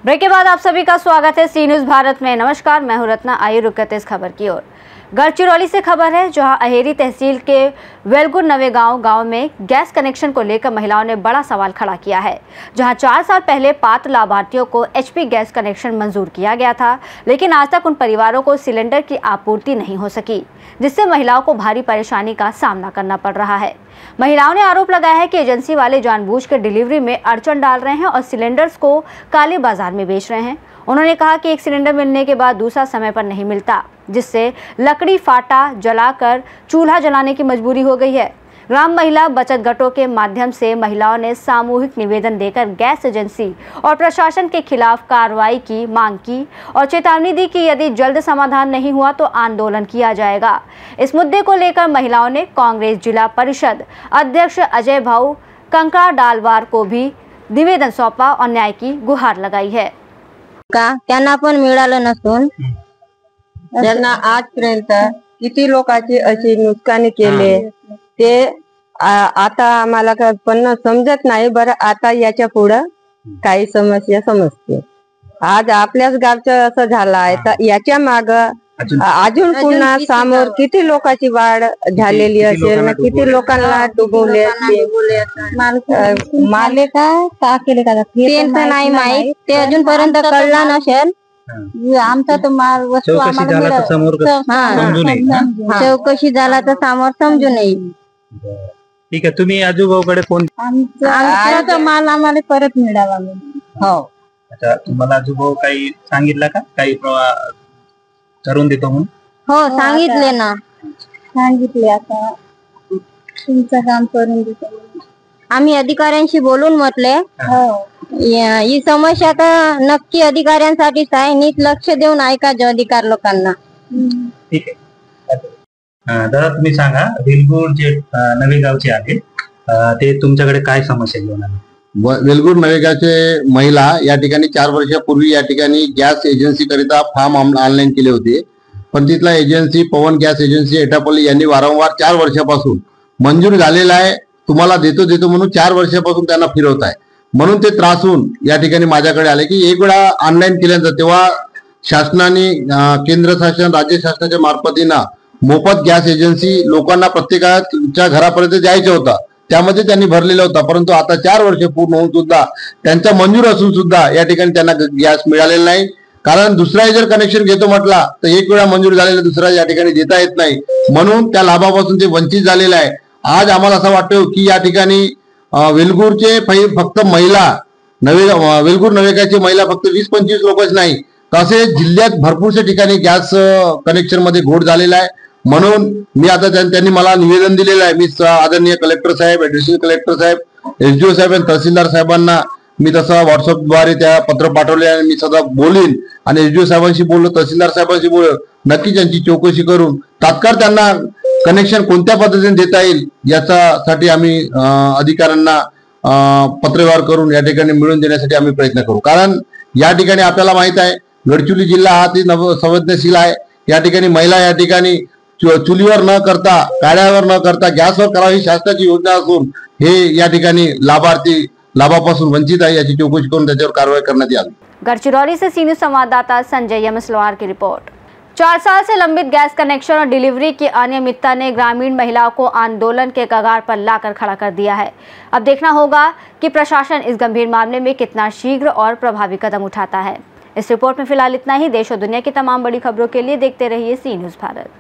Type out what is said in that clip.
Break के बाद आप सभी का स्वागत है सी न्यूज़ भारत में। नमस्कार, मैं हूं रत्ना। आइए रुक करते इस खबर की ओर। गढ़चिरौली से खबर है, जहां अहेरी तहसील के वेलगुर नवे गांव में गैस कनेक्शन को लेकर महिलाओं ने बड़ा सवाल खड़ा किया है। जहां 4 साल पहले पात्र लाभार्थियों को एचपी गैस कनेक्शन मंजूर किया गया था, लेकिन आज तक उन परिवारों को सिलेंडर की आपूर्ति नहीं हो सकी, जिससे महिलाओं को भारी परेशानी का सामना करना पड़ रहा है। महिलाओं ने आरोप लगाया है कि एजेंसी वाले जानबूझकर डिलीवरी में अड़चन डाल रहे हैं और सिलेंडर्स को काले बाजार में बेच रहे हैं। उन्होंने कहा कि एक सिलेंडर मिलने के बाद दूसरा समय पर नहीं मिलता, जिससे लकड़ी फाटा जलाकर चूल्हा जलाने की मजबूरी हो गई है। ग्राम महिला बचत गटों के माध्यम से महिलाओं ने सामूहिक निवेदन देकर गैस एजेंसी और प्रशासन के खिलाफ कार्रवाई की मांग की और चेतावनी दी कि यदि जल्द समाधान नहीं हुआ तो आंदोलन किया जाएगा। इस मुद्दे को लेकर महिलाओं ने कांग्रेस जिला परिषद अध्यक्ष अजय भाऊ कंकड़ा डालवार को भी निवेदन सौंपा और न्याय की गुहार लगाई है। त्यांना पण मिळालं नसून त्यांना आजपर्यंत किती लोकांची अशी नुकसानी केले ते आता आम्हाला पण समजत नाही। बरं, आता याच्या पुढे काही समस्या समजते। आज आपल्याच गावचं असं झालं आहे, तर याच्या माग अजून पुन्हा समोर किती लोकांची वाढ झालेली असेल ना, किती लोकांना डुबवले असतील, माले का केले का ते तर नाही माहित, ते अजूनपर्यंत कळलं नसेल। आमचा तो माल वस्तू आम्हाला चौकशी झाला तर समोर समजू नये। ठीक आहे, तुम्ही आजूबाजूकडे फोन आमचा माल आम्हाला परत मिळावा। हो, अच्छा, तुम्हाला आजूबाजू काही सांगितलं का, काही करून देतो म्हणून? हो, सांगितले ना, सांगितले। आता तुमचं काम करून देतो आम्ही अधिकाऱ्यांशी बोलून म्हटले। ही समस्या तर नक्की अधिकाऱ्यांसाठीच आहे, नीट लक्ष देऊन ऐका जो अधिकार लोकांना। ठीक आहे दादा, तुम्ही सांगा, वेलगुर जे नवे गावचे आहे ते तुमच्याकडे काय समस्या घेऊन आले? वेलगुर नवेगावचे महिला या ठिकाणी 4 वर्षापूर्वी या ठिकाणी गॅस एजन्सी करिता फॉर्म ऑनलाईन केले होते, पण तिथला एजन्सी पवन गॅस एजन्सी एटापल्ली यांनी वारंवार 4 वर्षापासून मंजूर झालेला आहे, तुम्हाला देतो म्हणून 4 वर्षापासून त्यांना फिरवत आहे। म्हणून ते त्रासून या ठिकाणी माझ्याकडे आले की एक वेळा ऑनलाईन केल्यानंतर तेव्हा शासनाने केंद्र शासन राज्य शासनाच्या मार्फतीनं मोफत गॅस एजन्सी लोकांना प्रत्येकाच्या घरापर्यंत द्यायचा होता, त्यामध्ये त्यांनी भरलेला होता। परंतु आता 4 वर्ष पूर्ण होऊन सुद्धा त्यांचा मंजूर असून सुद्धा या ठिकाणी त्यांना गॅस मिळालेला नाही। कारण दुसरा जर कनेक्शन घेतो म्हटला तर एक वेळा मंजूर झालेला दुसरा या ठिकाणी देता येत नाही, म्हणून त्या लाभापासून ते वंचित झालेला आहे। आज आम्हाला असं वाटतं की या ठिकाणी वेलगुरचे फक्त महिला वेलगुर नवेगावचे महिला फक्त 20-25 लोकच नाही, तसे जिल्ह्यात भरपूरशा ठिकाणी गॅस कनेक्शन मध्ये घोड झालेला आहे। म्हणून मी आता त्यांनी मला निवेदन दिलेलं आहे। मी आदरणीय कलेक्टर साहेब, ऍडिशनल कलेक्टर साहेब, एसडीओ साहेब आणि तहसीलदार साहेबांना मी तसं व्हॉट्सअपद्वारे त्या पत्र पाठवले आणि मी सदा बोलीन आणि एसडीओ साहेबांशी बोललो, तहसीलदार साहेबांशी बोललो, नक्की त्यांची चौकशी करून तात्काळ त्यांना कनेक्शन कोणत्या पद्धतीने देता येईल याच्यासाठी आम्ही अधिकाऱ्यांना पत्रव्यवहार करून या ठिकाणी मिळवून देण्यासाठी आम्ही प्रयत्न करू। कारण या ठिकाणी आपल्याला माहित आहे, गडचिरोली जिल्हा हा ती संवेदनशील आहे। या ठिकाणी महिला या ठिकाणी चुलीवर न करता, काड्यावर न करता गॅसवर करावी शासनाची योजना असून हे या ठिकाणी लाभार्थी लाभापासून वंचित आहे, याची चौकशी करून त्याच्यावर कारवाई करण्यात यावी। गढ़चिरौली से सी न्यूज़ संवाददाता संजय यमसलवार की रिपोर्ट। 4 साल से लंबित गैस कनेक्शन और डिलीवरी की अनियमितता ने ग्रामीण महिलाओं को आंदोलन के कगार पर लाकर खड़ा कर दिया है। अब देखना होगा कि प्रशासन इस गंभीर मामले में कितना शीघ्र और प्रभावी कदम उठाता है। इस रिपोर्ट में फिलहाल इतना ही। देश और दुनिया की तमाम बड़ी खबरों के लिए देखते रहिए सी न्यूज़ भारत।